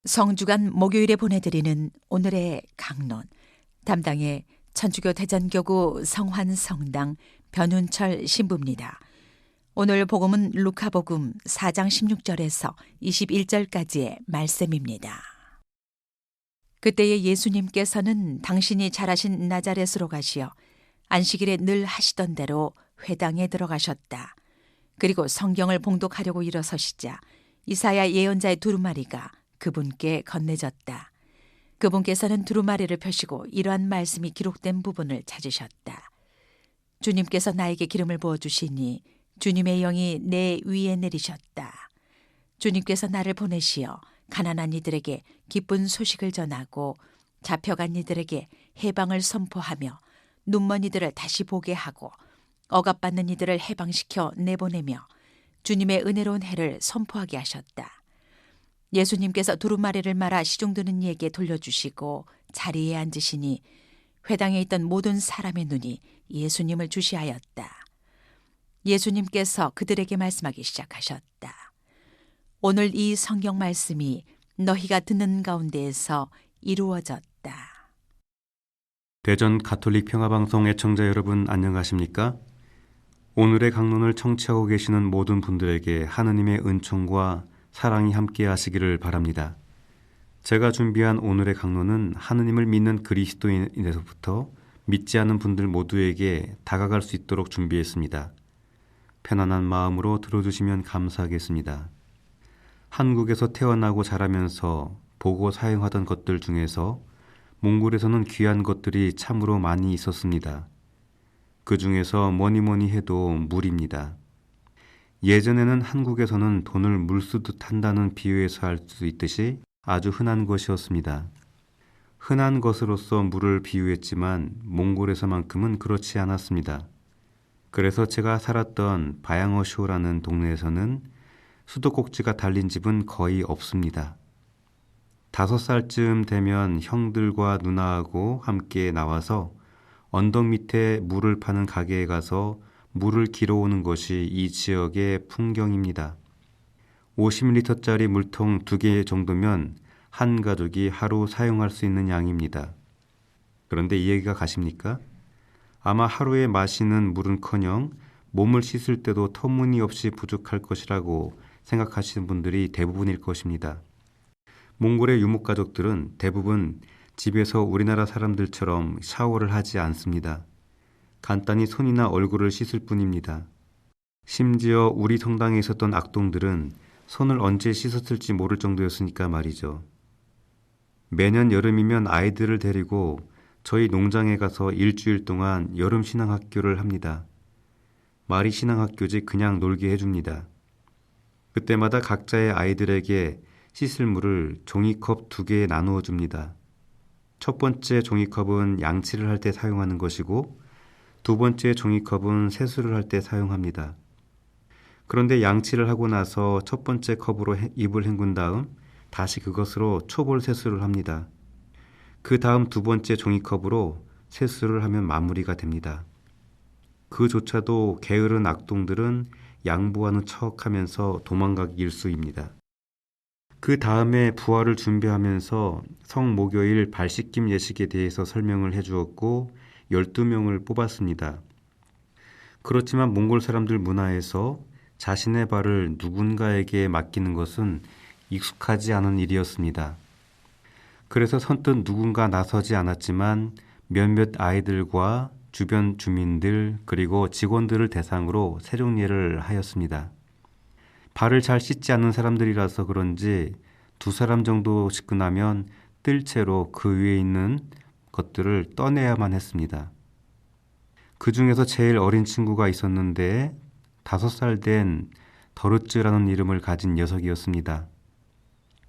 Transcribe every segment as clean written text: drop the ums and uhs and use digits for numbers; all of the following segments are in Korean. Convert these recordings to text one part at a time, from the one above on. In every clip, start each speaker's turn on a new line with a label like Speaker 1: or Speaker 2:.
Speaker 1: 성주간 목요일에 보내드리는 오늘의 강론, 담당의 천주교 대전교구 성환성당 변운철 신부입니다. 오늘 복음은 루카복음 4장 16절에서 21절까지의 말씀입니다. 그때에 예수님께서는 당신이 자라신 나자렛으로 가시어 안식일에 늘 하시던 대로 회당에 들어가셨다. 그리고 성경을 봉독하려고 일어서시자 이사야 예언자의 두루마리가 그분께 건네졌다. 그분께서는 두루마리를 펴시고 이러한 말씀이 기록된 부분을 찾으셨다. 주님께서 나에게 기름을 부어주시니 주님의 영이 내 위에 내리셨다. 주님께서 나를 보내시어 가난한 이들에게 기쁜 소식을 전하고 잡혀간 이들에게 해방을 선포하며 눈먼 이들을 다시 보게 하고 억압받는 이들을 해방시켜 내보내며 주님의 은혜로운 해를 선포하게 하셨다. 예수님께서 두루마리를 말아 시중드는 이에게 돌려주시고 자리에 앉으시니 회당에 있던 모든 사람의 눈이 예수님을 주시하였다. 예수님께서 그들에게 말씀하기 시작하셨다. 오늘 이 성경 말씀이 너희가 듣는 가운데에서 이루어졌다.
Speaker 2: 대전 가톨릭 평화방송 애청자 여러분 안녕하십니까? 오늘의 강론을 청취하고 계시는 모든 분들에게 하느님의 은총과 사랑이 함께 하시기를 바랍니다. 제가 준비한 오늘의 강론은 하느님을 믿는 그리스도인에서부터 믿지 않는 분들 모두에게 다가갈 수 있도록 준비했습니다. 편안한 마음으로 들어주시면 감사하겠습니다. 한국에서 태어나고 자라면서 보고 사용하던 것들 중에서 몽골에서는 귀한 것들이 참으로 많이 있었습니다. 그 중에서 뭐니 해도 물입니다. 예전에는 한국에서는 돈을 물 쓰듯 한다는 비유에서 알 수 있듯이 아주 흔한 것이었습니다. 흔한 것으로서 물을 비유했지만 몽골에서만큼은 그렇지 않았습니다. 그래서 제가 살았던 바양어쇼라는 동네에서는 수도꼭지가 달린 집은 거의 없습니다. 5살쯤 되면 형들과 누나하고 함께 나와서 언덕 밑에 물을 파는 가게에 가서 물을 길어오는 것이 이 지역의 풍경입니다. 50ml짜리 물통 2개 정도면 한 가족이 하루 사용할 수 있는 양입니다. 그런데 이해가 가십니까? 아마 하루에 마시는 물은커녕 몸을 씻을 때도 터무니없이 부족할 것이라고 생각하시는 분들이 대부분일 것입니다. 몽골의 유목가족들은 대부분 집에서 우리나라 사람들처럼 샤워를 하지 않습니다. 간단히 손이나 얼굴을 씻을 뿐입니다. 심지어 우리 성당에 있었던 악동들은 손을 언제 씻었을지 모를 정도였으니까 말이죠. 매년 여름이면 아이들을 데리고 저희 농장에 가서 일주일 동안 여름 신앙학교를 합니다. 말이 신앙학교지 그냥 놀게 해줍니다. 그때마다 각자의 아이들에게 씻을 물을 종이컵 2개에 나누어 줍니다. 첫 번째 종이컵은 양치를 할 때 사용하는 것이고 두 번째 종이컵은 세수를 할 때 사용합니다. 그런데 양치를 하고 나서 첫 번째 컵으로 입을 헹군 다음 다시 그것으로 초볼 세수를 합니다. 그 다음 두 번째 종이컵으로 세수를 하면 마무리가 됩니다. 그조차도 게으른 악동들은 양보하는 척하면서 도망가기 일쑤입니다. 그 다음에 부활을 준비하면서 성목요일 발씻김 예식에 대해서 설명을 해주었고 12명을 뽑았습니다. 그렇지만 몽골 사람들 문화에서 자신의 발을 누군가에게 맡기는 것은 익숙하지 않은 일이었습니다. 그래서 선뜻 누군가 나서지 않았지만 몇몇 아이들과 주변 주민들 그리고 직원들을 대상으로 세종례를 하였습니다. 발을 잘 씻지 않는 사람들이라서 그런지 2사람 정도 씻고 나면 뜰 채로 그 위에 있는 것들을 떠내야만 했습니다. 그 중에서 제일 어린 친구가 있었는데 5살 된 더르츠라는 이름을 가진 녀석이었습니다.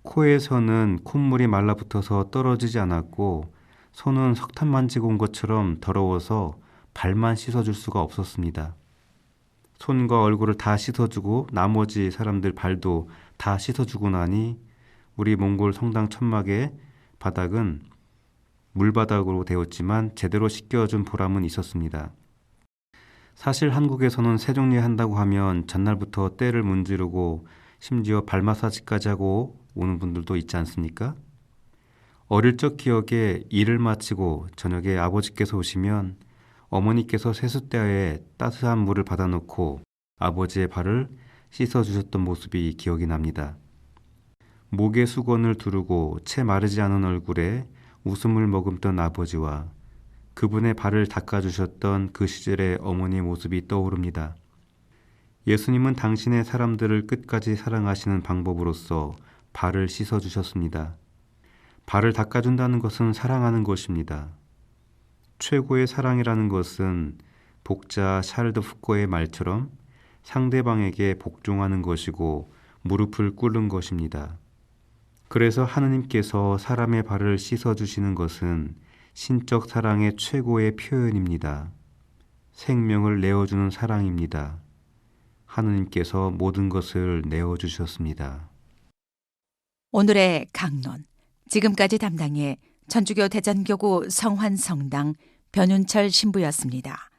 Speaker 2: 코에서는 콧물이 말라붙어서 떨어지지 않았고 손은 석탄 만지고 온 것처럼 더러워서 발만 씻어줄 수가 없었습니다. 손과 얼굴을 다 씻어주고 나머지 사람들 발도 다 씻어주고 나니 우리 몽골 성당 천막의 바닥은 물바닥으로 되었지만 제대로 씻겨준 보람은 있었습니다. 사실 한국에서는 세종례 한다고 하면 전날부터 때를 문지르고 심지어 발 마사지까지 하고 오는 분들도 있지 않습니까? 어릴 적 기억에 일을 마치고 저녁에 아버지께서 오시면 어머니께서 세숫대야에 따뜻한 물을 받아놓고 아버지의 발을 씻어주셨던 모습이 기억이 납니다. 목에 수건을 두르고 채 마르지 않은 얼굴에 웃음을 머금던 아버지와 그분의 발을 닦아주셨던 그 시절의 어머니의 모습이 떠오릅니다. 예수님은 당신의 사람들을 끝까지 사랑하시는 방법으로서 발을 씻어주셨습니다. 발을 닦아준다는 것은 사랑하는 것입니다. 최고의 사랑이라는 것은 복자 샤르드 푸코의 말처럼 상대방에게 복종하는 것이고 무릎을 꿇는 것입니다. 그래서 하느님께서 사람의 발을 씻어주시는 것은 신적 사랑의 최고의 표현입니다. 생명을 내어주는 사랑입니다. 하느님께서 모든 것을 내어주셨습니다.
Speaker 1: 오늘의 강론, 지금까지 담당의 천주교 대전교구 성환성당 변윤철 신부였습니다.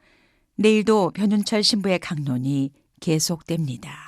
Speaker 1: 내일도 변윤철 신부의 강론이 계속됩니다.